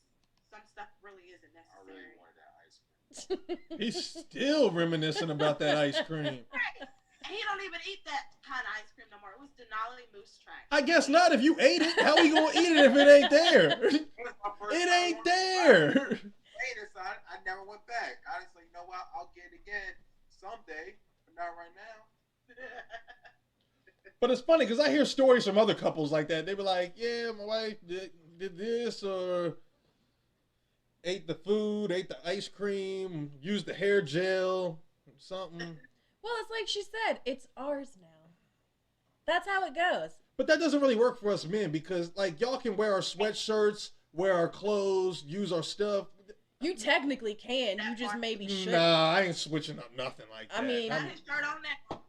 some stuff really isn't I really necessary. wanted that ice cream. He's still reminiscing about that ice cream. Right. And he don't even eat that kind of ice cream no more. It was Denali Moose Track. I guess not. If you ate it, how we gonna eat it if it ain't there? It was my first It time ain't on there. later, so I never went back. I just like, you know what? I'll get it again someday, but not right now. But it's funny because I hear stories from other couples like that. They be like, "Yeah, my wife did this or ate the food, ate the ice cream, used the hair gel, something." well, it's like she said, it's ours now. That's how it goes. But that doesn't really work for us men because, like, y'all can wear our sweatshirts, wear our clothes, use our stuff. You technically can. You just maybe shouldn't. Nah, I ain't switching up nothing like that. I mean, Got his shirt on now.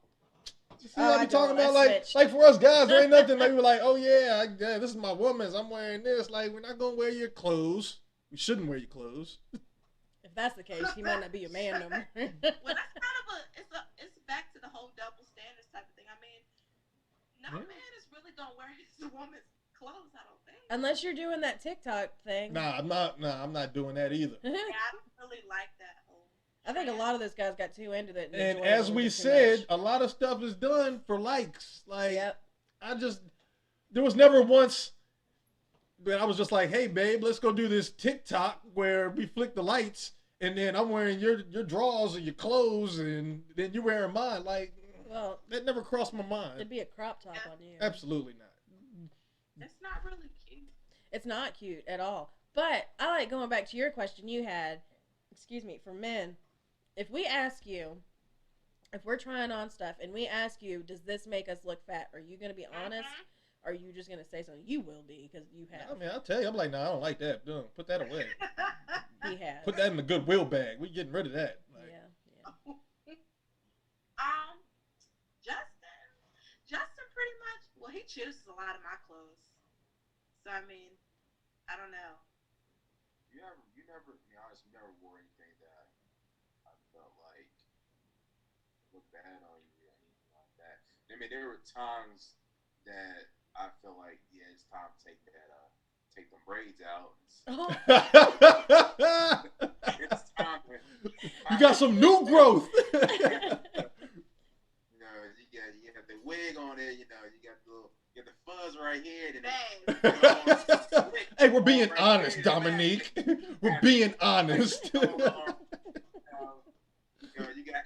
See, Oh, I be I talking don't. about I like, switched. like for us guys, there ain't nothing like we're like, oh yeah, yeah, this is my woman's. I'm wearing this. Like, we're not gonna wear your clothes. We shouldn't wear your clothes. If that's the case, he might not be your man no more. Well, that's kind of it's back to the whole double standards type of thing. I mean, no Yeah. man is really gonna wear his woman's clothes. I don't think. Unless you're doing that TikTok thing. Nah, I'm not. Nah, I'm not doing that either. Yeah, I don't really like that whole. I think a lot of those guys got too into it. And enjoyed it a as little we bit too said, much. a lot of stuff is done for likes. Like, Yep. there was never once that I was just like, hey babe, let's go do this TikTok where we flick the lights and then I'm wearing your drawers or your clothes and then you're wearing mine. Like, Well, that never crossed my mind. it'd be a crop top on you. Absolutely not. It's not really cute. It's not cute at all. But I like going back to your question you had. Excuse me, for men. If we ask you, if we're trying on stuff and we ask you, does this make us look fat? Are you going to be honest? Or are you just going to say something? You will be because you I have. mean, I'll tell you, I'm like, nah, I don't like that. No, put that away. He has. Put that in the Goodwill bag. We getting rid of that. Like, Yeah. Justin pretty much. Well, he chooses a lot of my clothes. So I mean, I don't know. To be honest, you never wore anything that I felt like looked bad on you or anything like that. I mean, there were times that I felt like, yeah, it's time to take them braids out. Oh, It's time to, you got some new growth. you got the wig on it. You got the fuzz right here. Then Hey, we're being honest, Dominique. We're being honest. You got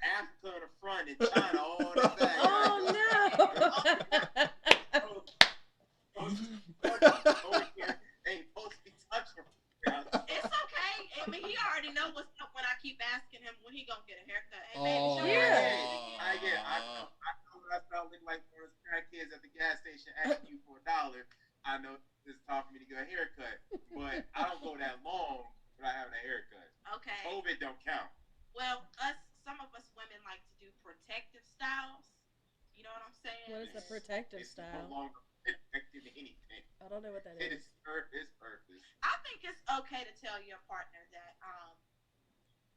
Africa in the front and China all in the back. oh Ain't supposed to be touching. It's okay. I mean, he already know what's up when I keep asking him when he gonna get a haircut. Hey, baby, Oh. show Yeah. I know what I felt like one of those crackheads at the gas station asking you for $1. I know it's time for me to get a haircut, but I don't go that long without having a haircut. Okay. COVID don't count. Well, some of us women like to do protective styles. You know what I'm saying? What is a protective It's style? no longer protected anything. I don't know what that It is. is purpose. I think it's okay to tell your partner that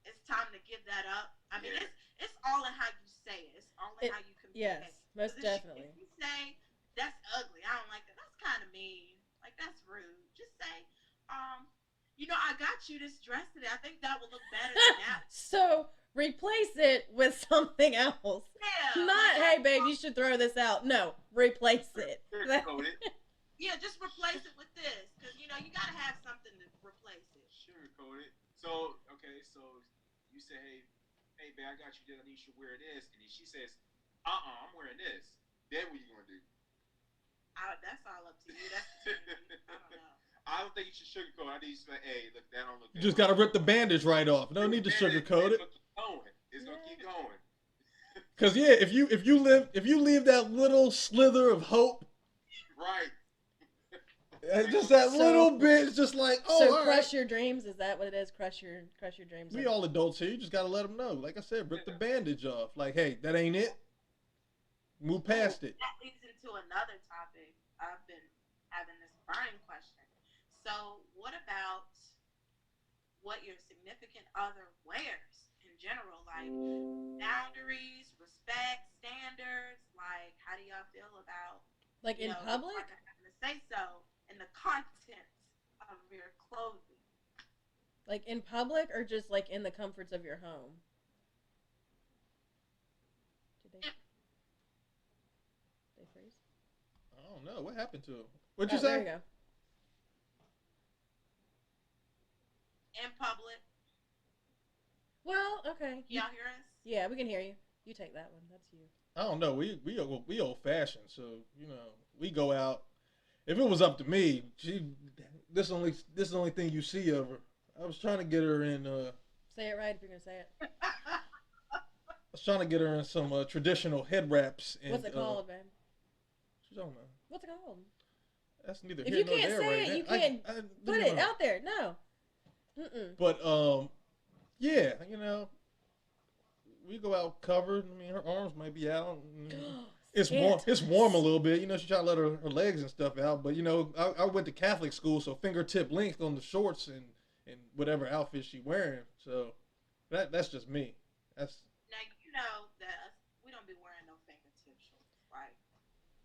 it's time to give that up. I mean, Yeah. it's all in how you say it. It's all in how you communicate. Yes, most definitely. If you say that's ugly, I don't like that. That's kind of mean. Like that's rude. Just say, I got you this dress today. I think that will look better than that. So replace it with something else. Yeah. Not, hey babe, you should throw this out. No, replace it. Sugarcoat it. Yeah, just replace it with this, because you gotta have something to replace it. Sugarcoat it. So you say, hey, babe, I got you this. I need you to wear this, and then she says, I'm wearing this. Then what you gonna do? That's all up to you. That's between you. I don't know. I don't think you should sugarcoat. I think you should say, hey, look, that don't look. You just gotta rip the bandage right off. No need to sugarcoat it. It's gonna keep going. Cause yeah, if you leave that little slither of hope, Right. just that little bit, it's just like, oh, So all crush right. your dreams. Is that what it is? Crush your dreams. We all adults here. You just gotta let them know. Like I said, rip the bandage off. Like, hey, that ain't it. Move past it. That leads into another topic. I've been having this burning question. So, what about what your significant other wears in general, like boundaries, respect, standards. Like, how do y'all feel about, Like in your public? partner having to say so in the contents of your clothing? Like in public or just like in the comforts of your home? Did they freeze? I don't know what happened to him. What'd you Oh, there say? you go. In public. Well, okay. Y'all hear us? Yeah, we can hear you. You take that one. That's you. I don't know. We old fashioned, so we go out. If it was up to me, this only thing you see of her. I was trying to get her in. Say it right if you're gonna say it. I was trying to get her in some traditional head wraps. And, What's it called, babe? She don't know. What's it called? That's neither If here you nor can't there say right it, now. you can't put it know. out there. No. Mm-mm. But yeah, we go out covered. I mean, her arms might be out. It's warm. It's warm a little bit. She try to let her legs and stuff out. But I went to Catholic school, so fingertip length on the shorts and whatever outfit she wearing. So that's just me. That's Now you know that we don't be wearing no fingertip shorts, right,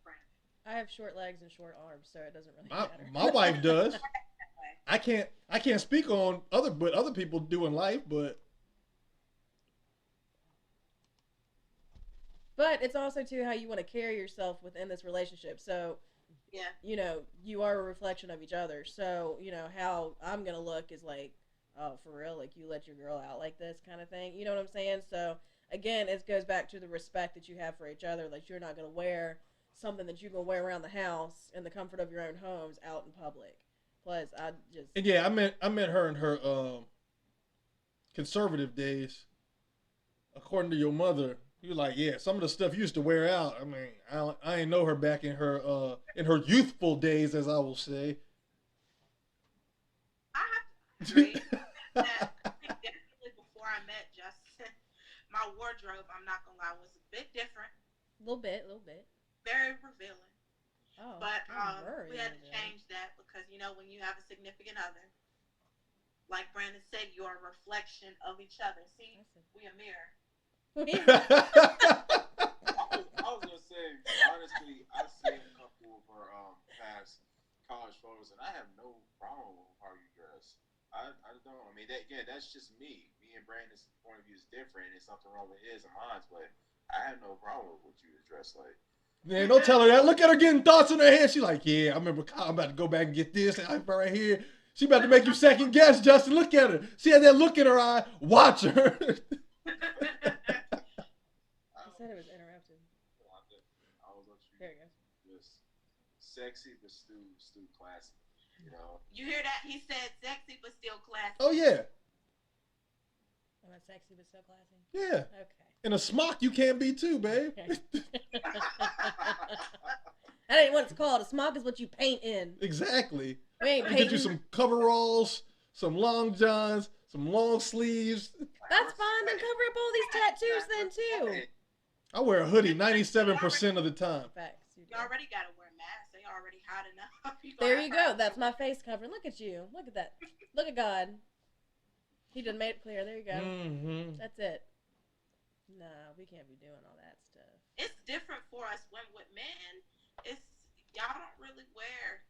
Brandon? I have short legs and short arms, so it doesn't really my matter. my wife does. That way. I can't speak on other people do in life, but But it's also too how you want to carry yourself within this relationship. So, Yeah. You are a reflection of each other. So, how I'm gonna look is like, oh, for real, like you let your girl out like this kind of thing. You know what I'm saying? So again, it goes back to the respect that you have for each other. Like you're not gonna wear something that you're gonna wear around the house in the comfort of your own homes out in public. Plus, and yeah, I met her in her conservative days. According to your mother, you were like, yeah, some of the stuff you used to wear out. I mean, I ain't know her back in her youthful days, as I will say. I have to agree that I think definitely before I met Justin, my wardrobe, I'm not gonna lie, was a bit different, a little bit, very revealing. Oh, But very we had to revealing. change that because when you have a significant other, like Brandon said, you're a reflection of each other. See, we a mirror. I was gonna say, honestly, I've seen a couple of her past college photos, and I have no problem with how you dress. I don't. I mean, that's just me. Me and Brandon's point of view is different. There's something wrong with his and mine, but I have no problem with what you dress like. Man, don't tell her that. Look at her getting thoughts in her head. She's like, yeah, I remember I'm about to go back and get this right here. She about to make you second guess, Justin. Look at her. She had that look in her eye. Watch her. I said it was interrupted. I was on There you go. Just sexy but still classy. You hear that? He said sexy but still classy. Oh yeah. I'm not sexy but so classy. Yeah. Okay. In a smock, you can be too, babe. That ain't what it's called. A smock is what you paint in. Exactly. We ain't You painting. get you some coveralls, some long johns, some long sleeves. That's fine. Then cover up all these tattoos then too. I wear a hoodie 97% of the time. Facts. You already gotta wear masks. They already hot enough. There you go. That's my face covering. Look at you. Look at that. Look at God. He done made it clear. There you go. Mm-hmm. That's it. No, we can't be doing all that stuff. It's different for us when with men. It's y'all don't really wear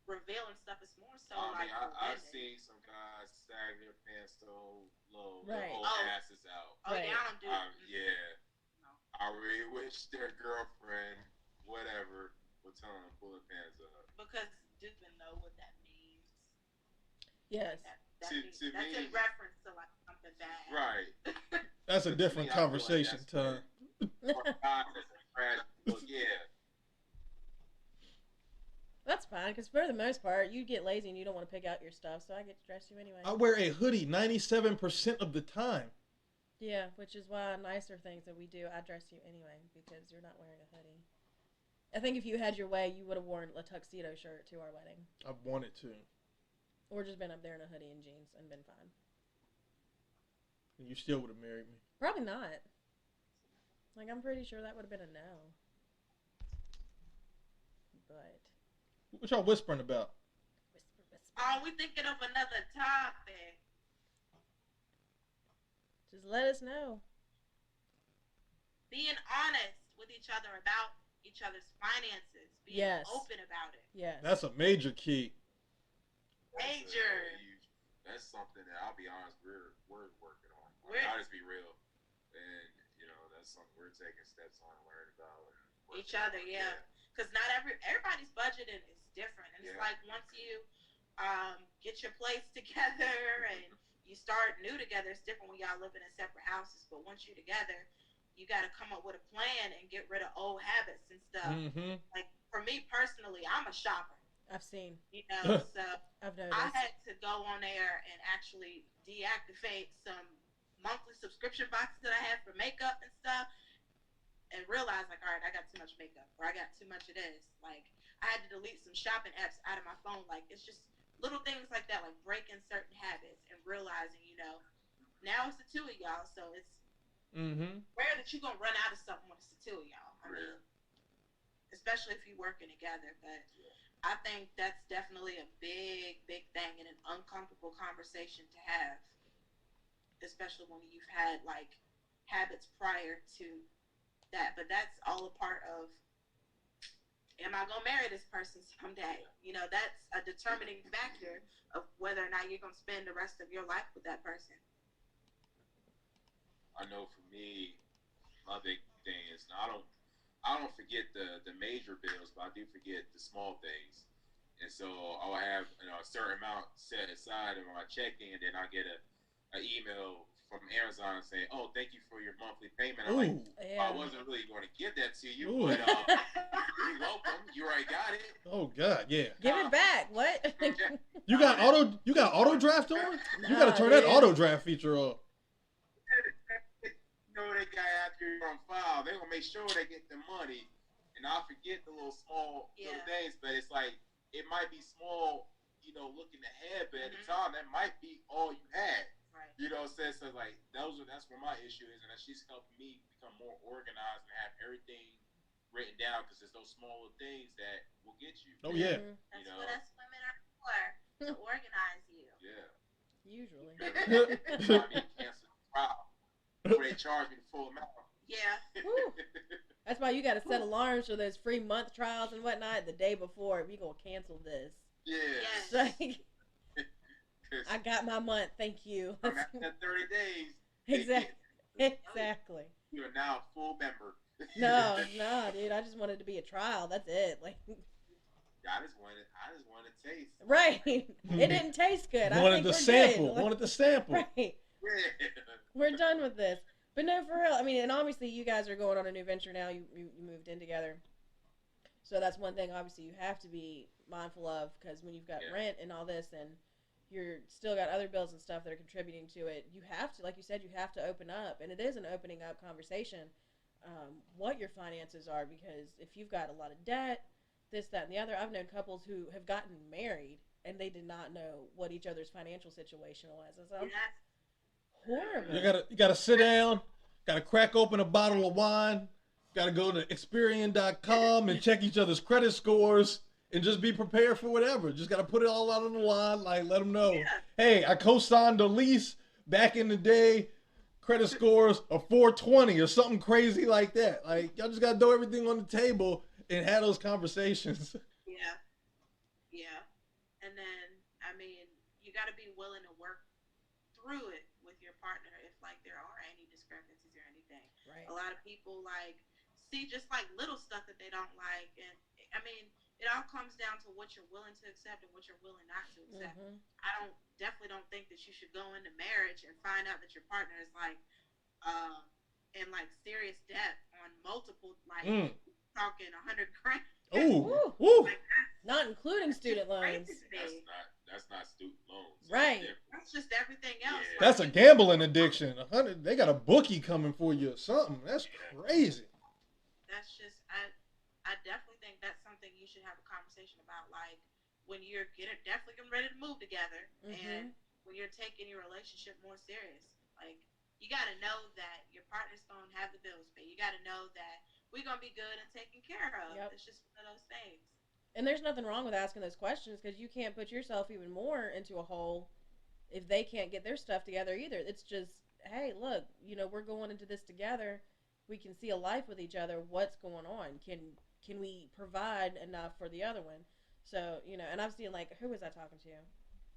revealing stuff. It's more so I like mean, for I've women. seen some guys sag their pants so low, Right. their whole Oh. ass is out. Oh, Right. y'all don't do it. Yeah. No. I really wish their girlfriend, whatever, would tell them to pull their pants up. Because do you even know what that means? Yes. That To- means, to that's me- in reference to like something bad. Right. That's a To different me, I feel like conversation, that's Tom. For a guy that's a trash look, yeah. That's fine, because for the most part, you get lazy and you don't want to pick out your stuff, so I get to dress you anyway. I wear a hoodie 97% of the time. Yeah, which is why nicer things that we do, I dress you anyway, because you're not wearing a hoodie. I think if you had your way, you would have worn a tuxedo shirt to our wedding. I wanted to. Or just been up there in a hoodie and jeans and been fine. And you still would have married me. Probably not. Like, I'm pretty sure that would have been a no. But, What y'all whispering about? whisper. Oh, we thinking of another topic. Just let us know. Being honest with each other about each other's finances, being Yes. open about it. Yes. That's a major key. Major. That's something that I'll be honest, we're working on. I'll just be real, and that's something we're taking steps on and learning about each other. Yeah, because not everybody's budgeting is different, and it's like once you get your place together and you start new together, it's different when y'all living in separate houses. But once you're together, you got to come up with a plan and get rid of old habits and stuff. Mm-hmm. Like for me personally, I'm a shopper. I've seen. So I've noticed. I had to go on there and actually deactivate some monthly subscription boxes that I had for makeup and stuff, and realize like, all right, I got too much makeup, or I got too much of this. Like I had to delete some shopping apps out of my phone. Like it's just little things like that, like breaking certain habits and realizing, now it's the two of y'all, so it's rare that you're gonna run out of something when it's the two of y'all. I mean, especially if you're working together. But I think that's definitely a big thing and an uncomfortable conversation to have, especially when you've had like habits prior to that. But that's all a part of, am I gonna marry this person someday? That's a determining factor of whether or not you're gonna spend the rest of your life with that person. I know for me, my big thing is I don't forget the major bills, but I do forget the small things. And so I'll have a certain amount set aside in my checking, and then I get an email from Amazon saying, "Oh, thank you for your monthly payment." I'm like, I wasn't really going to give that to you, but you're welcome. You already got it. Oh God, yeah. Give it back. What? You got auto draft on? You got to turn that auto draft feature off. They got after you on file. They're gonna make sure they get the money, and I forget the little small little things. But it's like it might be small, looking ahead, but at the time that might be all you had. Right. So like that's where my issue is, and she's helping me become more organized and have everything written down because there's those smaller things that will get you. Oh yeah. That's what us women are for, to organize you. Yeah. Usually. Cancel the trial. Before they charge me the full amount. Yeah. That's why you got to set alarms for those free month trials and whatnot the day before. We gonna cancel this. Yeah. Yes. Like, I got my month. Thank you. After 30 days. Exactly. You are now a full member. No, dude. I just wanted to be a trial. That's it. Like. I just wanted to taste. Right. It didn't taste good. Wanted the sample. Wanted the sample. Right. Yeah. We're done with this. But no, for real. I mean, and obviously you guys are going on a new venture now. You moved in together. So that's one thing obviously you have to be mindful of, because when you've got rent and all this and you're still got other bills and stuff that are contributing to it, you have to, like you said, you have to open up. And it is an opening up conversation, what your finances are, because if you've got a lot of debt, this, that, and the other. I've known couples who have gotten married and they did not know what each other's financial situation was. And so, horrible. You gotta sit down, gotta crack open a bottle of wine, gotta go to Experian.com and check each other's credit scores and just be prepared for whatever. Just gotta put it all out on the line, like let them know, hey, I co-signed a lease back in the day, credit scores of 420 or something crazy like that. Like y'all just gotta throw everything on the table and have those conversations. Yeah. And then, I mean, you got to be willing to work through it with your partner if, like, there are any discrepancies or anything. Right. A lot of people, like, see just, like, little stuff that they don't like. And, I mean, it all comes down to what you're willing to accept and what you're willing not to accept. I definitely don't think that you should go into marriage and find out that your partner is, like, in, like, serious debt on multiple, like, talking 100 grand. Ooh. Like, not including student loans. That's not student loans. Right. That's just everything else. Yeah. That's a gambling addiction. 100. They got a bookie coming for you or something. That's crazy. That's just, I definitely think that's something you should have a conversation about. Like when you're definitely getting ready to move together, and when you're taking your relationship more serious. Like you got to know that your partner's gonna have the bills paid. You got to know that we're gonna be good and taken care of. Yep. It's just one of those things. And there's nothing wrong with asking those questions, because you can't put yourself even more into a hole if they can't get their stuff together either. It's just hey, look, we're going into this together. We can see a life with each other. What's going on? Can we provide enough for the other one? So, and I've seen, like, who was I talking to?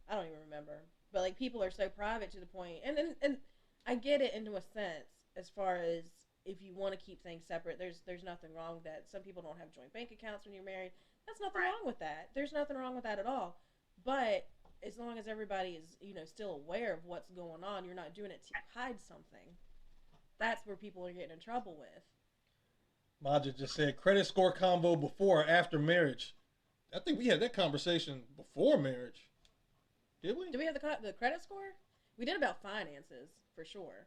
I don't even remember. But, like, people are so private to the point, and I get it into a sense as far as if you want to keep things separate, there's nothing wrong with that. Some people don't have joint bank accounts when you're married. That's nothing wrong with that. There's nothing wrong with that at all. But as long as everybody is, still aware of what's going on, you're not doing it to hide something. That's where people are getting in trouble with. Maja just said credit score combo before or after marriage. I think we had that conversation before marriage. Did we? Do we have the credit score? We did about finances, for sure.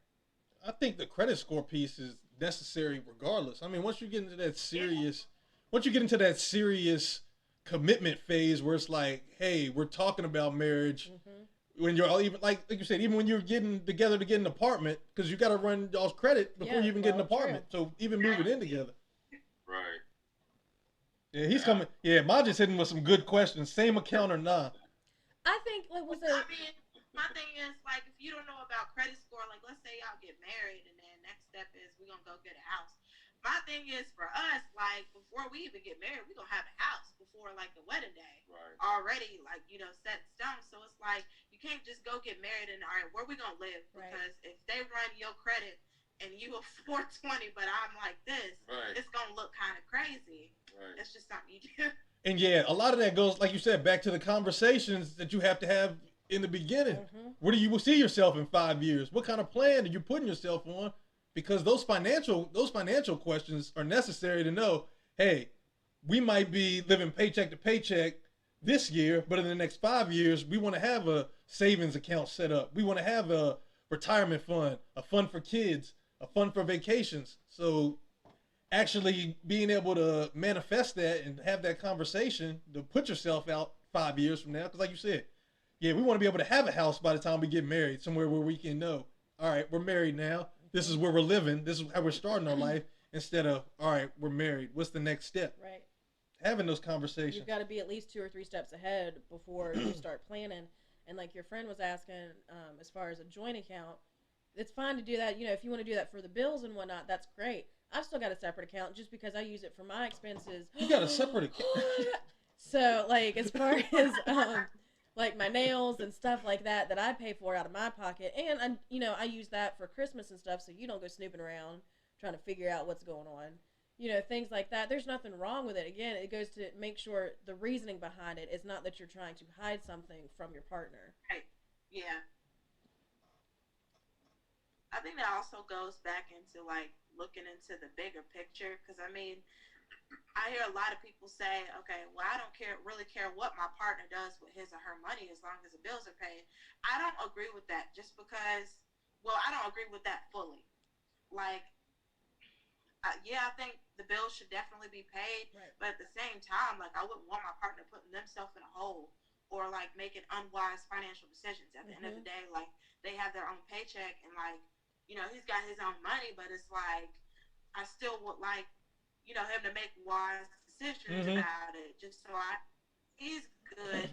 I think the credit score piece is necessary regardless. I mean, once you get into that serious commitment phase where it's like, hey, we're talking about marriage. Mm-hmm. When you're all even like you said, even when you're getting together to get an apartment, because you got to run y'all's credit before you even get an apartment. True. So even moving in together. Right. Yeah, he's coming. Yeah, Maja's hitting with some good questions. Same account or not? I think like was it. I mean, my thing is like if you don't know about credit score, like let's say y'all get married and then next step is we're gonna go get a house. My thing is for us, like before we even get married, we're gonna have a house before like the wedding day. Right. Already like, set in stone. So it's like you can't just go get married and all right, where we gonna live? Because if they run your credit and you a 420 but I'm like this, it's gonna look kind of crazy. Right. It's just something you do. And yeah, a lot of that goes, like you said, back to the conversations that you have to have in the beginning. Mm-hmm. Where do you see yourself in 5 years? What kind of plan are you putting yourself on? Because those financial questions are necessary to know, hey, we might be living paycheck to paycheck this year, but in the next 5 years, we want to have a savings account set up. We want to have a retirement fund, a fund for kids, a fund for vacations. So actually being able to manifest that and have that conversation to put yourself out 5 years from now, because like you said, yeah, we want to be able to have a house by the time we get married, somewhere where we can know, all right, we're married now. This is where we're living. This is how we're starting our life. Instead of, all right, we're married. What's the next step? Right. Having those conversations. You've got to be at least 2 or 3 steps ahead before you start planning. And like your friend was asking, as far as a joint account, it's fine to do that. If you want to do that for the bills and whatnot, that's great. I've still got a separate account just because I use it for my expenses. You got a separate account? So, like, as far as, like, my nails and stuff like that I pay for out of my pocket. And, I use that for Christmas and stuff so you don't go snooping around trying to figure out what's going on. Things like that. There's nothing wrong with it. Again, it goes to make sure the reasoning behind it is not that you're trying to hide something from your partner. Right. Yeah. I think that also goes back into, like, looking into the bigger picture. Because, I mean, I hear a lot of people say, okay, well, I don't really care what my partner does with his or her money as long as the bills are paid. I don't agree with that just because, well, I don't agree with that fully. Like, yeah, I think the bills should definitely be paid. Right. But at the same time, like, I wouldn't want my partner putting themselves in a hole or, like, making unwise financial decisions. At the end of the day, like, they have their own paycheck and, like, he's got his own money, but it's like, I still would like, him to make wise decisions about it, just so he's good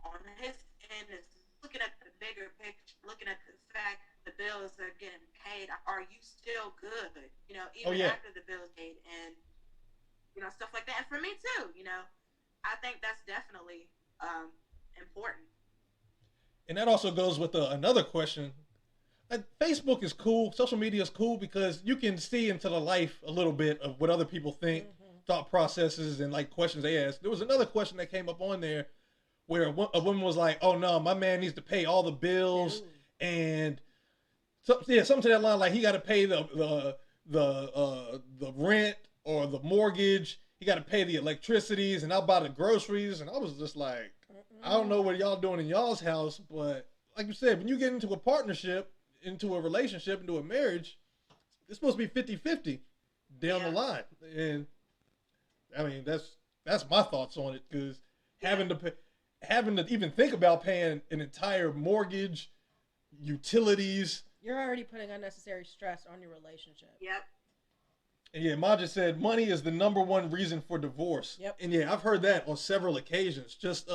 on his end. Is looking at the bigger picture, looking at the fact the bills are getting paid. Are you still good? Even after the bills paid, and stuff like that. And for me too, I think that's definitely important. And that also goes with another question. Facebook is cool. Social media is cool because you can see into the life a little bit of what other people think, thought processes, and like questions they ask. There was another question that came up on there where a woman was like, "Oh no, my man needs to pay all the bills," and something to that line, like he got to pay the rent or the mortgage. He got to pay the electricities, and I'll buy the groceries. And I was just like, I don't know what y'all doing in y'all's house, but like you said, when you get into a partnership, into a relationship, into a marriage, it's supposed to be 50-50 down the line. And I mean, that's my thoughts on it, because having to even think about paying an entire mortgage, utilities. You're already putting unnecessary stress on your relationship. Yep. And yeah, Maja said money is the #1 reason for divorce. Yep. And yeah, I've heard that on several occasions. Just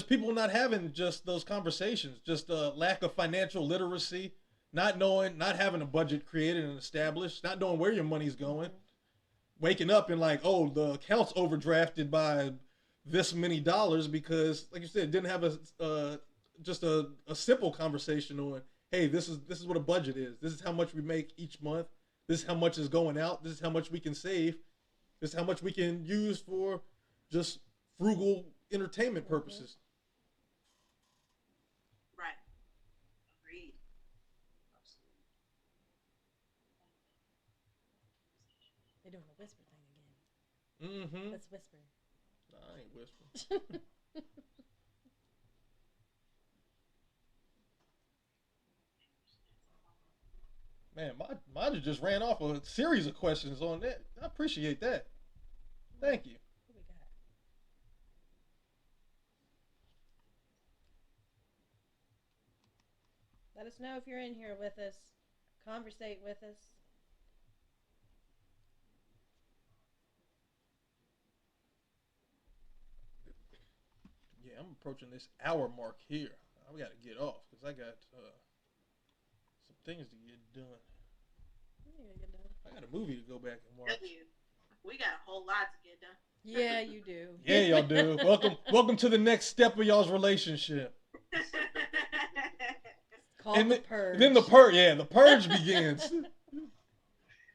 people not having just those conversations, just lack of financial literacy, not knowing, not having a budget created and established, not knowing where your money's going, waking up and like, oh, the account's overdrafted by this many dollars because, like you said, didn't have just a simple conversation on, hey, this is what a budget is. This is how much we make each month. This is how much is going out. This is how much we can save. This is how much we can use for just frugal entertainment purposes. Right. Agreed. They're doing a whisper thing again. Mm-hmm. Let's whisper. I ain't whispering. Man, Maja just ran off a series of questions on that. I appreciate that. Thank you. What we got? Let us know if you're in here with us. Conversate with us. Yeah, I'm approaching this hour mark here. We got to get off because I got some things to get done. I got a movie to go back and watch. We got a whole lot to get done. Yeah, you do. Yeah, y'all do. Welcome to the next step of y'all's relationship. Called the purge. Then the purge begins. You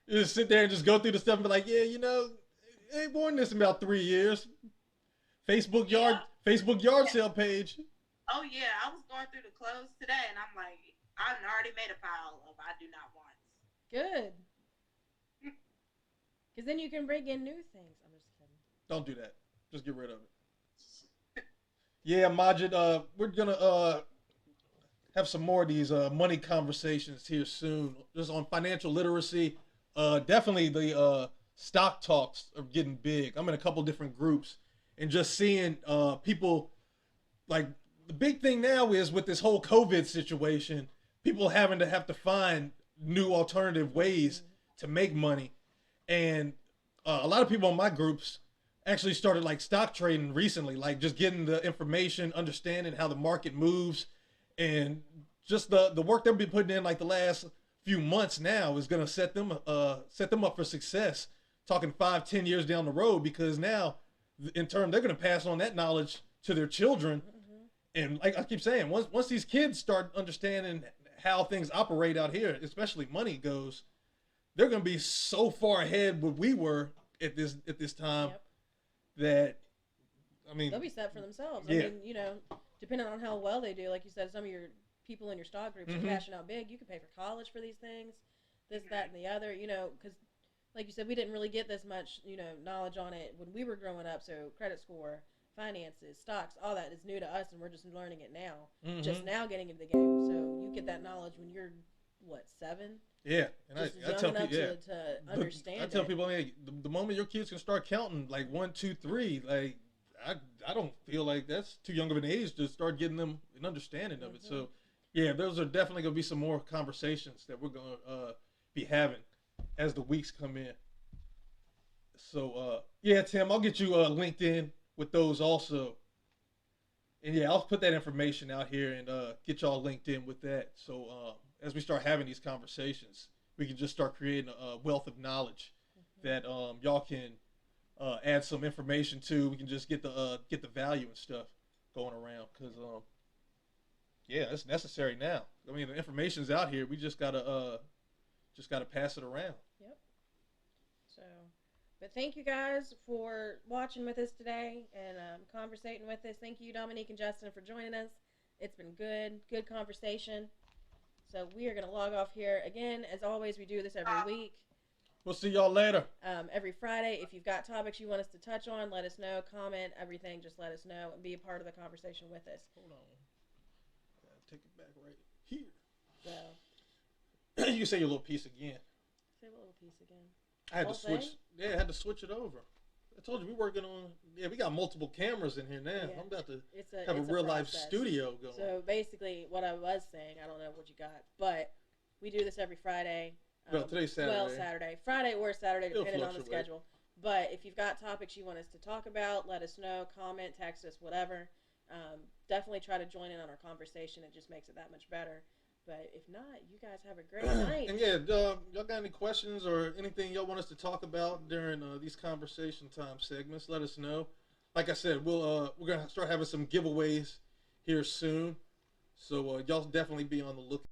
just sit there and just go through the stuff and be like, yeah, I ain't born this in about 3 years. Facebook yard sale page. Oh yeah, I was going through the clothes today, and I'm like, I've already made a pile of I do not want. Good. Because then you can bring in new things. I'm just kidding. Don't do that. Just get rid of it. Yeah, Majid, we're gonna have some more of these money conversations here soon. Just on financial literacy. Definitely the stock talks are getting big. I'm in a couple different groups and just seeing people, like, the big thing now is with this whole COVID situation, people have to find new alternative ways to make money. And a lot of people in my groups actually started like stock trading recently, like just getting the information, understanding how the market moves, and just the work they've been putting in like the last few months now is going to set them up for success, talking 5-10 years down the road, because now in turn they're going to pass on that knowledge to their children. And like I keep saying, once these kids start understanding how things operate out here, especially money goes, they're going to be so far ahead what we were at this time. Yep. That, I mean, they'll be set for themselves. Yeah. I mean, depending on how well they do, like you said, some of your people in your stock groups are cashing out big. You can pay for college for these things, this, that, and the other, because like you said, we didn't really get this much, knowledge on it when we were growing up. So credit score, finances, stocks, all that is new to us, and we're just learning it now, just now getting into the game. So you get that knowledge when you're, 7? Yeah, and I tell people, to understand. I tell people, hey, the moment your kids can start counting like 1, 2, 3, like I don't feel like that's too young of an age to start getting them an understanding of it. So, yeah, those are definitely going to be some more conversations that we're going to be having as the weeks come in. So, yeah, Tim, I'll get you LinkedIn with those also. And yeah, I'll put that information out here and get y'all linked in with that. So as we start having these conversations, we can just start creating a wealth of knowledge that y'all can add some information to. We can just get the value and stuff going around, because yeah, it's necessary now. I mean, the information's out here. We just gotta pass it around. Yep. So, but thank you guys for watching with us today and conversating with us. Thank you, Dominique and Justin, for joining us. It's been good conversation. So we are going to log off here. Again, as always, we do this every week. We'll see y'all later. Every Friday. If you've got topics you want us to touch on, let us know. Comment, everything. Just let us know and be a part of the conversation with us. Hold on. Gotta take it back right here. So you can say your little piece again. say a little piece again. I had to Whole switch. thing? Yeah, I had to switch it over. I told you we working on. Yeah, we got multiple cameras in here now. Yeah. I'm about to It's have a real life process. studio going. So basically, what I was saying, I don't know what you got, but we do this every Friday. Well, today's Saturday. Well, Saturday, Friday or Saturday, It'll depending on the fluctuate. schedule. But if you've got topics you want us to talk about, let us know. Comment, text us, whatever. Definitely try to join in on our conversation. It just makes it that much better. But if not, you guys have a great night. And yeah, y'all got any questions or anything y'all want us to talk about during these conversation time segments? Let us know. Like I said, we're gonna start having some giveaways here soon, so y'all definitely be on the lookout.